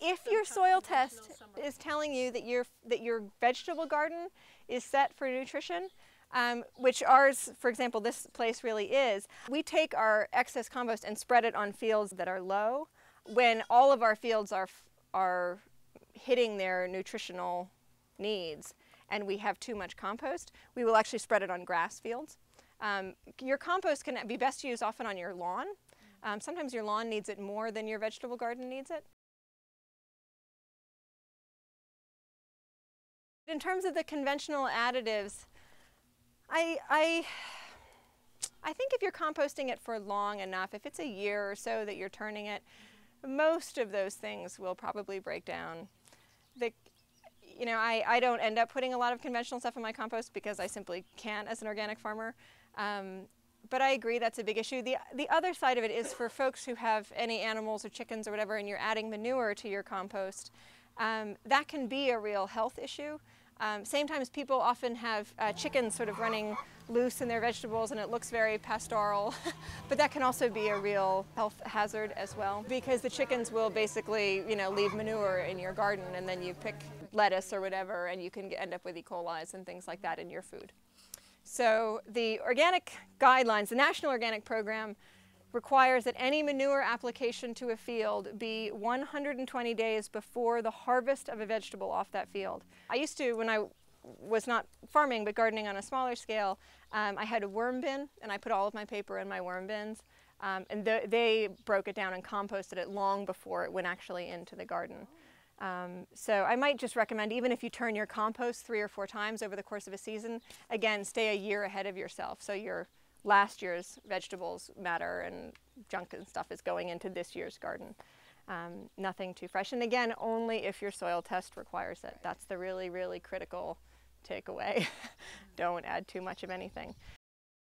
If your soil test is telling you that your vegetable garden is set for nutrition, which ours, for example, this place really is, we take our excess compost and spread it on fields that are low. When all of our fields are hitting their nutritional needs and we have too much compost, we will actually spread it on grass fields. Your compost can be best used often on your lawn. Sometimes your lawn needs it more than your vegetable garden needs it. In terms of the conventional additives, I think if you're composting it for long enough, if it's a year or so that you're turning it, most of those things will probably break down. I don't end up putting a lot of conventional stuff in my compost because I simply can't as an organic farmer. But I agree that's a big issue. The other side of it is for folks who have any animals or chickens or whatever and you're adding manure to your compost, that can be a real health issue. Same times people often have chickens sort of running loose in their vegetables and it looks very pastoral, but that can also be a real health hazard as well because the chickens will basically, leave manure in your garden and then you pick lettuce or whatever and you can end up with E. coli's and things like that in your food. So the organic guidelines, the National Organic Program, requires that any manure application to a field be 120 days before the harvest of a vegetable off that field. I used to, when I was not farming but gardening on a smaller scale, I had a worm bin and I put all of my paper in my worm bins and they broke it down and composted it long before it went actually into the garden. So I might just recommend, even if you turn your compost 3 or 4 times over the course of a season, again, stay a year ahead of yourself. So your last year's vegetables matter and junk and stuff is going into this year's garden. Nothing too fresh. And again, only if your soil test requires it. That's the really, really critical takeaway. Don't add too much of anything.